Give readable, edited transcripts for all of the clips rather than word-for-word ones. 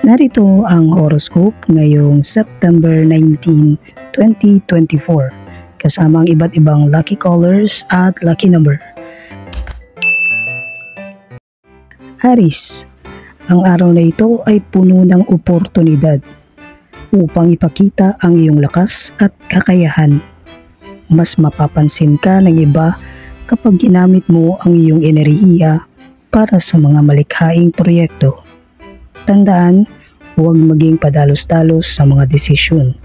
Narito ang horoscope ngayong September 19, 2024 kasama ang iba't ibang lucky colors at lucky number. Aries, ang araw na ito ay puno ng oportunidad upang ipakita ang iyong lakas at kakayahan. Mas mapapansin ka ng iba kapag ginamit mo ang iyong enerhiya para sa mga malikhaing proyekto. Tandaan, huwag maging padalos-dalos sa mga desisyon,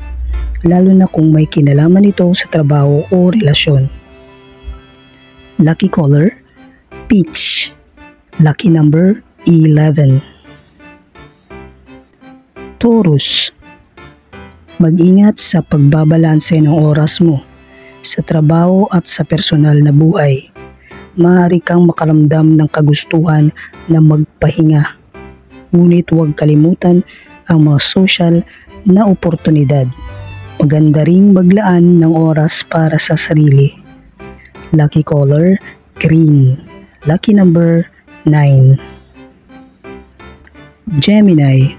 lalo na kung may kinalaman ito sa trabaho o relasyon. Lucky color, peach. Lucky number, 11. Taurus, mag-ingat sa pagbabalanse ng oras mo sa trabaho at sa personal na buhay. Maaari kang makaramdam ng kagustuhan na magpahinga. Ngunit huwag kalimutan ang mga social na oportunidad. Maganda ring maglaan ng oras para sa sarili. Lucky color, green. Lucky number, 9. Gemini,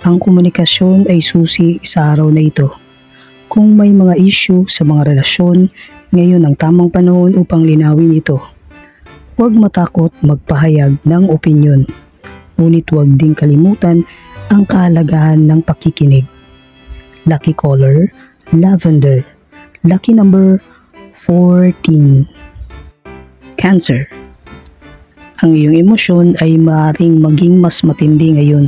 ang komunikasyon ay susi sa araw na ito. Kung may mga issue sa mga relasyon, ngayon ang tamang panahon upang linawin ito. Huwag matakot magpahayag ng opinyon. Ngunit huwag ding kalimutan ang kahalagahan ng pakikinig. Lucky color, lavender. Lucky number, 14. Cancer, ang iyong emosyon ay maaaring maging mas matindi ngayon.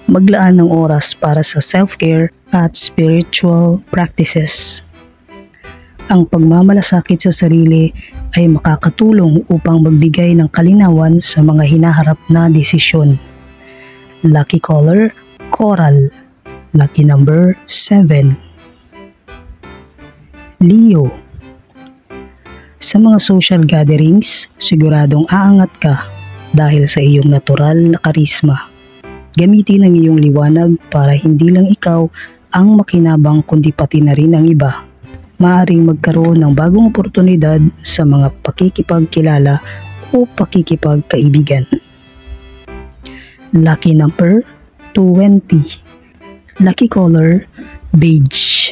Maglaan ng oras para sa self-care at spiritual practices. Ang pagmamalasakit sa sarili ay makakatulong upang magbigay ng kalinawan sa mga hinaharap na desisyon. Lucky color, coral. Lucky number, 7. Leo, sa mga social gatherings, siguradong aangat ka dahil sa iyong natural na karisma. Gamitin ang iyong liwanag para hindi lang ikaw ang makinabang kundi pati na rin ang iba. Maaaring magkaroon ng bagong oportunidad sa mga pakikipagkilala o pakikipagkaibigan. Lucky number, 20. Lucky color, beige.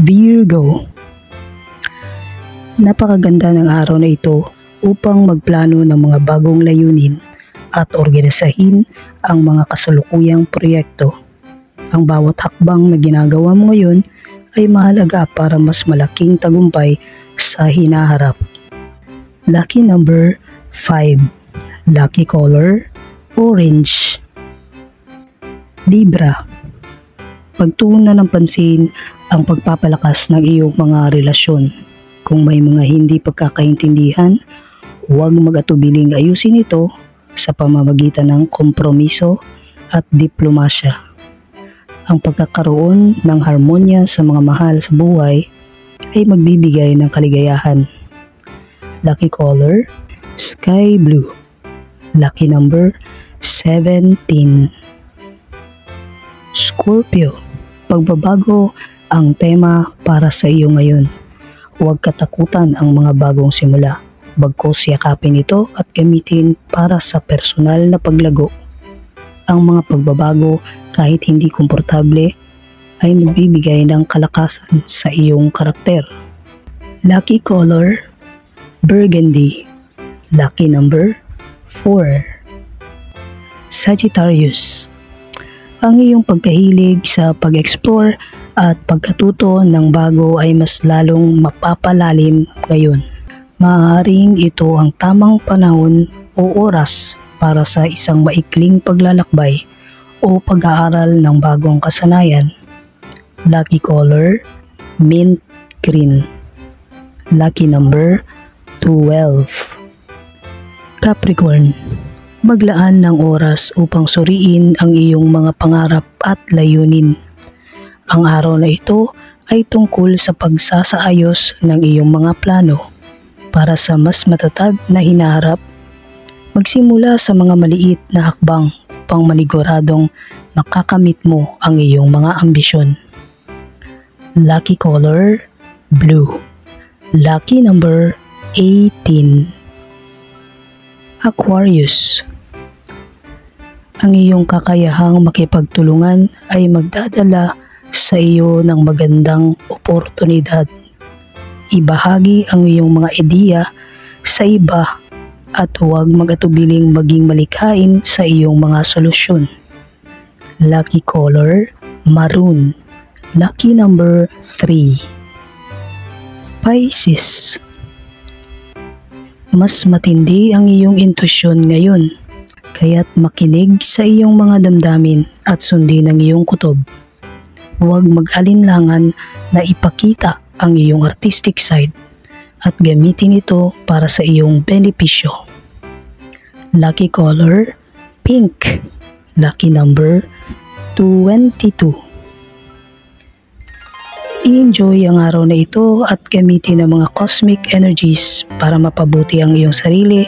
Virgo, napakaganda ng araw na ito upang magplano ng mga bagong layunin at organisahin ang mga kasalukuyang proyekto. Ang bawat hakbang na ginagawa mo ngayon ay mahalaga para mas malaking tagumpay sa hinaharap. Lucky number, 5. Lucky color, orange. Libra, pagtuunan ng pansin ang pagpapalakas ng iyong mga relasyon. Kung may mga hindi pagkakaintindihan, huwag mag-atubiling ayusin ito sa pamamagitan ng kompromiso at diplomasya. Ang pagkakaroon ng harmonya sa mga mahal sa buhay ay magbibigay ng kaligayahan. Lucky color, sky blue. Lucky number, 17. Scorpio, pagbabago ang tema para sa iyo ngayon. Huwag katakutan ang mga bagong simula. Bagkus yakapin ito at gamitin para sa personal na paglago. Ang mga pagbabago, kahit hindi komportable, ay magbibigay ng kalakasan sa iyong karakter. Lucky color, burgundy. Lucky number, 4. Sagittarius, ang iyong pagkahilig sa pag-explore at pagkatuto ng bago ay mas lalong mapapalalim ngayon. Maaaring ito ang tamang panahon o oras para sa isang maikling paglalakbay o pag-aaral ng bagong kasanayan. Lucky color, mint green. Lucky number, 12. Capricorn, maglaan ng oras upang suriin ang iyong mga pangarap at layunin. Ang araw na ito ay tungkol sa pagsasaayos ng iyong mga plano para sa mas matatag na hinaharap. Magsimula sa mga maliit na hakbang upang maniguradong makakamit mo ang iyong mga ambisyon. Lucky color, blue. Lucky number, 18. Aquarius, Ang iyong kakayahang makipagtulungan ay magdadala sa iyo ng magandang oportunidad. Ibahagi ang iyong mga ideya sa iba at huwag mag-atubiling maging malikhain sa iyong mga solusyon. Lucky color, maroon. Lucky number 3. Pisces. Mas matindi ang iyong intusyon ngayon, kaya't makinig sa iyong mga damdamin at sundin ang iyong kutob. Huwag mag-alinlangan na ipakita ang iyong artistic side at gamitin ito para sa iyong benepisyo. Lucky color, pink. Lucky number 22. I-enjoy ang araw na ito at gamitin ang mga cosmic energies para mapabuti ang iyong sarili